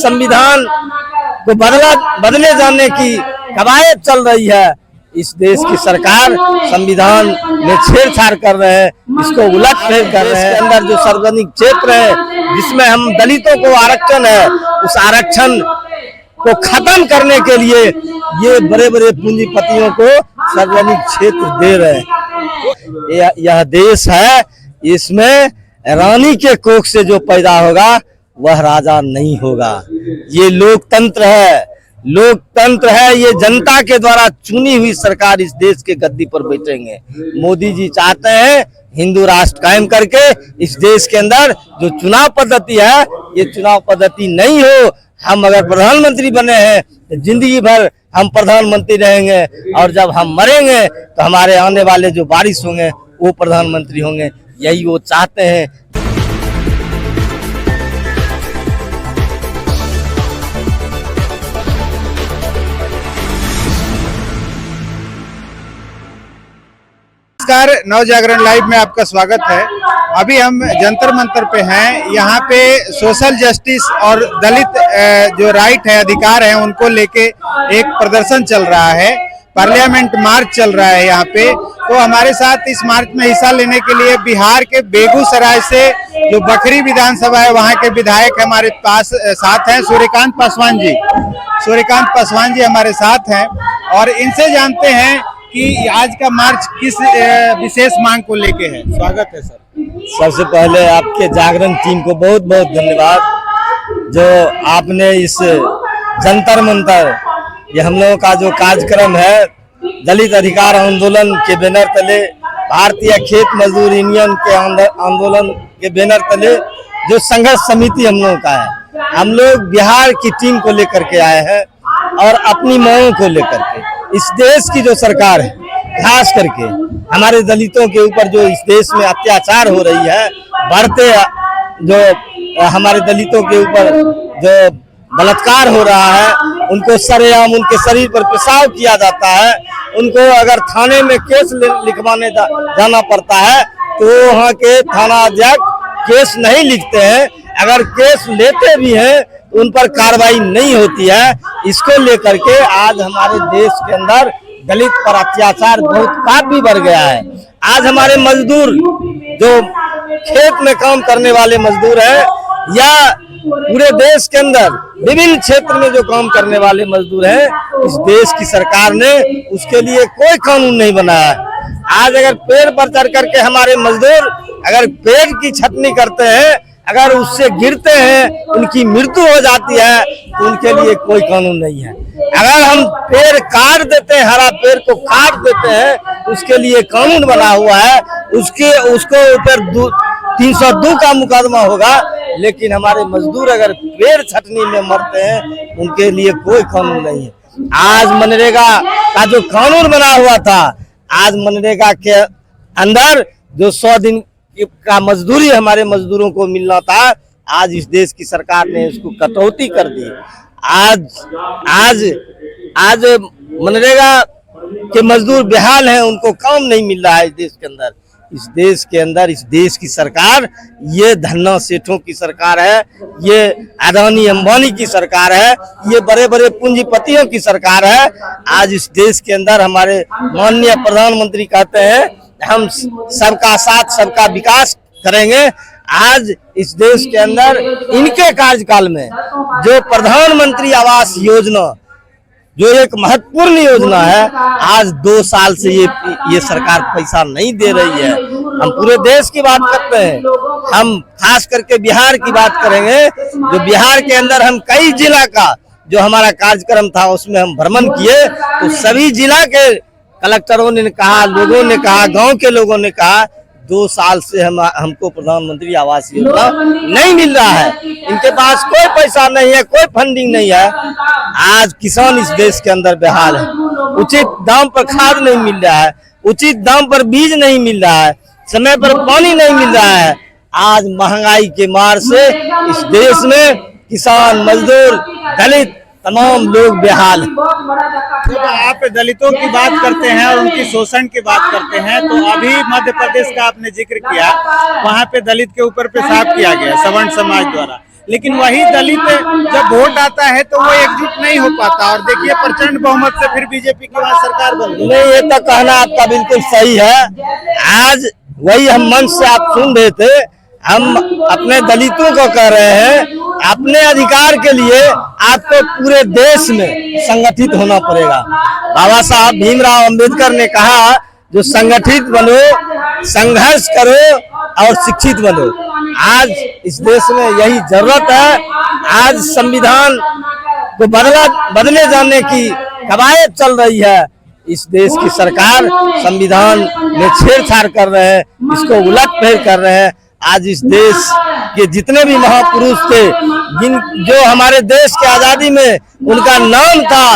संविधान को बदले जाने की कवायद चल रही है। इस देश की सरकार संविधान में छेड़छाड़ कर रहे हैं, इसको उलटफेर कर रहे हैं। अंदर जो सार्वजनिक क्षेत्र है जिसमें हम दलितों को आरक्षण है, उस आरक्षण को खत्म करने के लिए ये बड़े बड़े पूंजीपतियों को सार्वजनिक क्षेत्र दे रहे हैं। यह देश है, इसमें रानी के कोख से जो पैदा होगा वह राजा नहीं होगा। ये लोकतंत्र है, लोकतंत्र है। ये जनता के द्वारा चुनी हुई सरकार इस देश के गद्दी पर बैठेंगे। मोदी जी चाहते हैं हिंदू राष्ट्र कायम करके इस देश के अंदर जो चुनाव पद्धति है, ये चुनाव पद्धति नहीं हो। हम अगर प्रधानमंत्री बने हैं तो जिंदगी भर हम प्रधानमंत्री रहेंगे, और जब हम मरेंगे तो हमारे आने वाले जो वारिस होंगे वो प्रधानमंत्री होंगे। यही वो चाहते हैं। नमस्कार, नवजागरण लाइव में आपका स्वागत है। अभी हम जंतर मंतर पे हैं। यहाँ पे सोशल जस्टिस और दलित जो राइट है, अधिकार है, उनको लेके एक प्रदर्शन चल रहा है। पार्लियामेंट मार्च चल रहा है यहाँ पे। तो हमारे साथ इस मार्च में हिस्सा लेने के लिए बिहार के बेगूसराय से जो बखरी विधानसभा है वहाँ के विधायक हमारे पास साथ हैं, सूर्यकांत पासवान जी। सूर्यकांत पासवान जी हमारे साथ हैं और इनसे जानते हैं कि आज का मार्च किस विशेष मांग को लेके है। स्वागत है सर। सबसे पहले आपके जागरण टीम को बहुत बहुत धन्यवाद, जो आपने इस जंतर मंतर, ये हम लोगों का जो कार्यक्रम है दलित अधिकार आंदोलन के बैनर तले, भारतीय खेत मजदूर यूनियन के आंदोलन के बैनर तले जो संघर्ष समिति हम लोगों का है, हम लोग बिहार की टीम को लेकर के आए हैं और अपनी मांगों को लेकर के। इस देश की जो सरकार है, खास करके हमारे दलितों के ऊपर जो इस देश में अत्याचार हो रही है, बढ़ते जो हमारे दलितों के ऊपर जो बलात्कार हो रहा है, उनको सरेआम उनके शरीर पर पेशाब किया जाता है, उनको अगर थाने में केस लिखवाने जाना पड़ता है तो वहाँ के थाना अध्यक्ष केस नहीं लिखते हैं। अगर केस लेते भी हैं उन पर कार्रवाई नहीं होती है। इसको लेकर के आज हमारे देश के अंदर दलित पर अत्याचार बहुत काफी बढ़ गया है। आज हमारे मजदूर जो खेत में काम करने वाले मजदूर हैं, या पूरे देश के अंदर विभिन्न क्षेत्र में जो काम करने वाले मजदूर हैं, इस देश की सरकार ने उसके लिए कोई कानून नहीं बनाया है। आज अगर पेड़ पर चढ़ करके हमारे मजदूर अगर पेड़ की छटनी करते हैं, अगर उससे गिरते हैं, उनकी मृत्यु हो जाती है, तो उनके लिए कोई कानून नहीं है। अगर हम पेड़ काट देते हैं, हरा पेड़ को काट देते हैं, उसके लिए कानून बना हुआ है, उसको ऊपर 302 का मुकदमा होगा। लेकिन हमारे मजदूर अगर पेड़ छटनी में मरते हैं, उनके लिए कोई कानून नहीं है। आज मनरेगा का जो कानून बना हुआ था, आज मनरेगा के अंदर जो 100 दिन का मजदूरी हमारे मजदूरों को मिलना था, आज इस देश की सरकार ने उसको कटौती कर दी। आज मनरेगा के मजदूर बेहाल हैं, उनको काम नहीं मिल रहा है इस देश के अंदर। इस देश के अंदर इस देश की सरकार ये धन्ना सेठों की सरकार है, ये अदानी अंबानी की सरकार है, ये बड़े बड़े पूंजीपतियों की सरकार है। आज इस देश के अंदर हमारे माननीय प्रधानमंत्री कहते हैं हम सबका साथ सबका विकास करेंगे। आज इस देश के अंदर इनके कार्यकाल में जो प्रधानमंत्री आवास योजना, जो एक महत्वपूर्ण योजना है, आज 2 साल से ये सरकार पैसा नहीं दे रही है। हम पूरे देश की बात करते हैं, हम खास करके बिहार की बात करेंगे। जो बिहार के अंदर हम कई जिला का जो हमारा कार्यक्रम था उसमें हम भ्रमण किए, तो सभी जिला के कलेक्टरों ने कहा, लोगों ने कहा, गांव के लोगों ने कहा 2 साल से हमको प्रधानमंत्री आवास योजना नहीं मिल रहा है। इनके पास कोई पैसा नहीं है, कोई फंडिंग नहीं है। आज किसान इस देश के अंदर बेहाल है, उचित दाम पर खाद नहीं मिल रहा है, उचित दाम पर बीज नहीं मिल रहा है, समय पर पानी नहीं मिल रहा है। आज महंगाई के मार से इस देश में किसान, मजदूर, दलित तमाम लोग बेहाल हैं। तो आप दलितों की बात करते हैं और उनकी शोषण की बात करते हैं, तो अभी मध्य प्रदेश का आपने जिक्र किया, वहाँ पे दलित के ऊपर पेशाब किया गया सवर्ण समाज द्वारा। लेकिन वही दलित जब वोट आता है तो वो एकजुट नहीं हो पाता, और देखिए प्रचंड बहुमत से फिर बीजेपी की वहां सरकार बन गई। नहीं, ये तो कहना आपका बिल्कुल सही है। आज वही हम मंच से आप सुन रहे थे, हम अपने दलितों को कह रहे हैं अपने अधिकार के लिए आपको पूरे देश में संगठित होना पड़ेगा। बाबा साहब भीमराव अंबेडकर ने कहा जो संगठित बनो, संघर्ष करो और शिक्षित बनो। आज इस देश में यही जरूरत है। आज संविधान को बदले जाने की कवायद चल रही है। इस देश की सरकार संविधान में छेड़छाड़ कर रहे हैं, इसको उलटफेर कर रहे हैं। आज इस देश के जितने भी महापुरुष थे, जो हमारे देश के आजादी में उनका नाम था,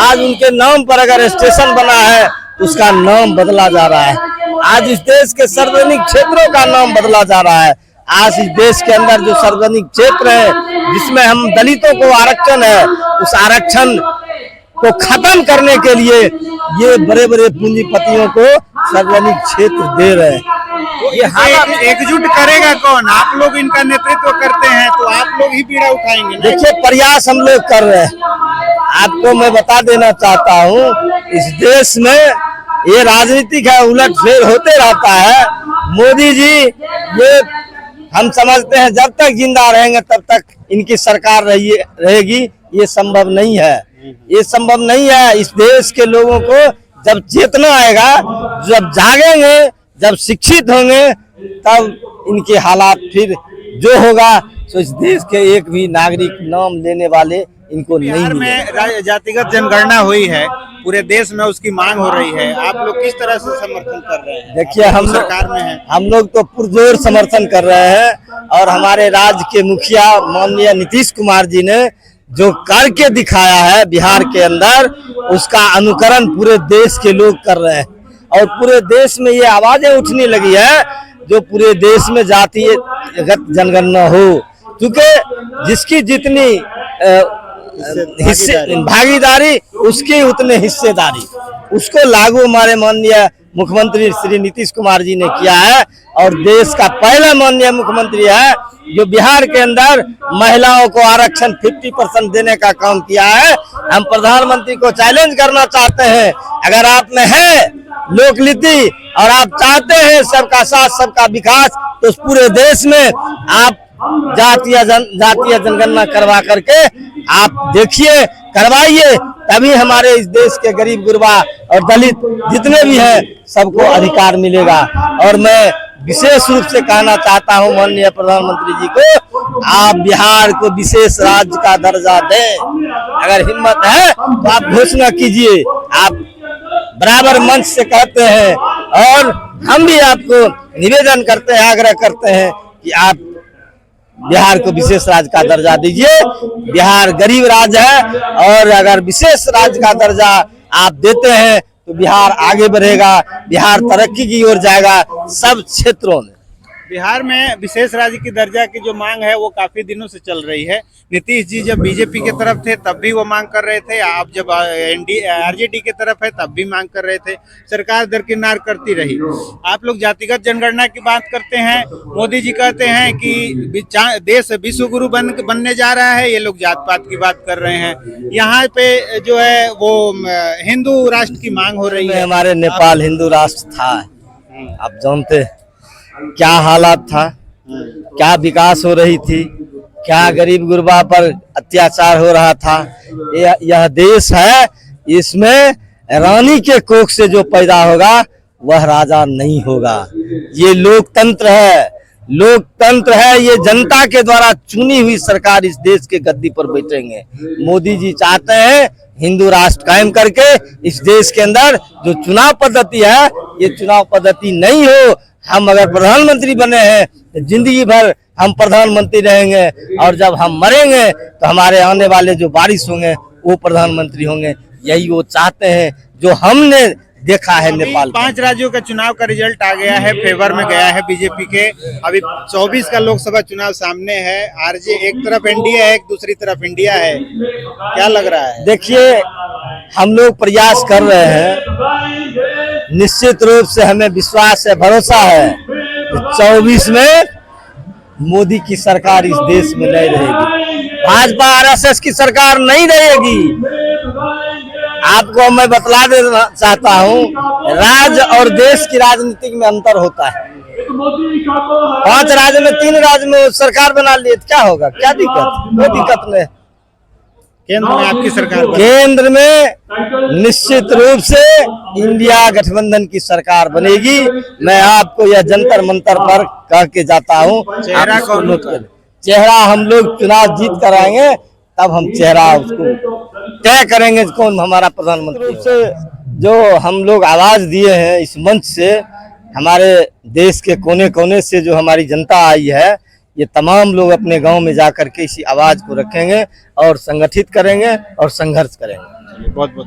आज उनके नाम पर अगर स्टेशन बना है उसका नाम बदला जा रहा है। आज इस देश के सार्वजनिक क्षेत्रों का नाम बदला जा रहा है। आज इस देश के अंदर जो सार्वजनिक क्षेत्र है जिसमें हम दलितों को आरक्षण है, उस आरक्षण को खत्म करने के लिए ये बड़े बड़े पूंजीपतियों को सार्वजनिक क्षेत्र दे रहे हैं। ये एकजुट करेगा कौन? आप लोग इनका नेतृत्व करते हैं तो आप लोग ही पीड़ा उठाएंगे। देखिए, प्रयास हम लोग कर रहे हैं। आपको मैं बता देना चाहता हूँ, इस देश में ये राजनीतिक है उलटफेर होते रहता है। मोदी जी ये हम समझते हैं जब तक जिंदा रहेंगे तब तक इनकी सरकार रहेगी। ये संभव नहीं है, ये संभव नहीं है। इस देश के लोगों को जब चेतना आएगा, जब जागेंगे, जब शिक्षित होंगे, तब इनके हालात फिर जो होगा तो इस देश के एक भी नागरिक नाम लेने वाले इनको नहीं मिलेगा। में जातिगत जनगणना हुई है, पूरे देश में उसकी मांग हो रही है, आप लोग किस तरह से समर्थन कर रहे हैं? देखिए, हम सरकार में हैं, हम लोग तो पुरजोर समर्थन कर रहे हैं। और हमारे राज्य के मुखिया माननीय नीतीश कुमार जी ने जो करके दिखाया है बिहार के अंदर, उसका अनुकरण पूरे देश के लोग कर रहे हैं। और पूरे देश में ये आवाजें उठने लगी है जो पूरे देश में जातिगत जनगणना हो, क्योंकि जिसकी जितनी हिस्से भागीदारी उसकी उतने हिस्सेदारी, उसको लागू हमारे माननीय मुख्यमंत्री श्री नीतीश कुमार जी ने किया है। और देश का पहला माननीय मुख्यमंत्री है जो बिहार के अंदर महिलाओं को आरक्षण 50% देने का काम किया है। हम प्रधानमंत्री को चैलेंज करना चाहते हैं, अगर आप में है लोकनीति और आप चाहते हैं सबका साथ सबका विकास, तो उस पूरे देश में आप जातीय जनगणना करवा करके आप देखिए, करवाइए, तभी हमारे इस देश के गरीब गुरबा और दलित जितने भी हैं सबको अधिकार मिलेगा। और मैं विशेष रूप से कहना चाहता हूं माननीय प्रधानमंत्री जी को, आप बिहार को विशेष राज्य का दर्जा दें। अगर हिम्मत है तो आप घोषणा कीजिए। आप बराबर मंच से कहते हैं और हम भी आपको निवेदन करते हैं, आग्रह करते हैं कि आप बिहार को विशेष राज्य का दर्जा दीजिए। बिहार गरीब राज्य है और अगर विशेष राज्य का दर्जा आप देते हैं तो बिहार आगे बढ़ेगा, बिहार तरक्की की ओर जाएगा सब क्षेत्रों में। बिहार में विशेष राज्य की दर्जा की जो मांग है वो काफी दिनों से चल रही है। नीतीश जी जब बीजेपी के तरफ थे तब भी वो मांग कर रहे थे, आप जब आरजेडी के तरफ है तब भी मांग कर रहे थे, सरकार दरकिनार करती रही। आप लोग जातिगत जनगणना की बात करते हैं, मोदी जी कहते हैं कि देश विश्व गुरु बनने जा रहा है, ये लोग जात पात की बात कर रहे हैं। यहाँ पे जो है वो हिंदू राष्ट्र की मांग हो रही है। हमारे नेपाल हिंदू राष्ट्र था, आप जानते क्या हालात था, क्या विकास हो रही थी, क्या गरीब गुरबा पर अत्याचार हो रहा था। यह देश है, इसमें रानी के कोख से जो पैदा होगा वह राजा नहीं होगा। ये लोकतंत्र है, लोकतंत्र है। ये जनता के द्वारा चुनी हुई सरकार इस देश के गद्दी पर बैठेंगे। मोदी जी चाहते हैं हिंदू राष्ट्र कायम करके इस देश के अंदर जो चुनाव पद्धति है, ये चुनाव पद्धति नहीं हो। हम अगर प्रधानमंत्री बने हैं तो जिंदगी भर हम प्रधानमंत्री रहेंगे, और जब हम मरेंगे तो हमारे आने वाले जो वारिस होंगे वो प्रधानमंत्री होंगे। यही वो चाहते हैं जो हमने देखा है नेपाल। 5 राज्यों का चुनाव का रिजल्ट आ गया है, फेवर में गया है बीजेपी के। अभी 24 का लोकसभा चुनाव सामने है। आरजे एक तरफ एनडीए है, एक दूसरी तरफ इंडिया है, क्या लग रहा है? देखिए, हम लोग प्रयास कर रहे हैं, निश्चित रूप से हमें विश्वास है, भरोसा है 24 में मोदी की सरकार इस देश में नहीं रहेगी, भाजपा आरएसएस की सरकार नहीं रहेगी। आपको मैं बतला देना चाहता हूँ, राज्य और देश की राजनीति में अंतर होता है। 5 राज्य में 3 राज्य में सरकार बना लिए तो क्या होगा, क्या दिक्कत, कोई दिक्कत नहीं। केंद्र में आपकी सरकार केंद्र में निश्चित रूप से इंडिया गठबंधन की सरकार बनेगी। मैं आपको यह जंतर मंतर पर कह के जाता हूँ। चेहरा आप इसको कौन नोट करें। चेहरा हम लोग चुनाव जीत कर आएंगे, तब हम चेहरा उसको तय करेंगे कौन हमारा प्रधानमंत्री। रूप से जो हम लोग आवाज दिए हैं इस मंच से, हमारे देश के कोने कोने से जो हमारी जनता आई है, ये तमाम लोग अपने गांव में जाकर के इसी आवाज को रखेंगे और संगठित करेंगे और संघर्ष करेंगे। बहुत बहुत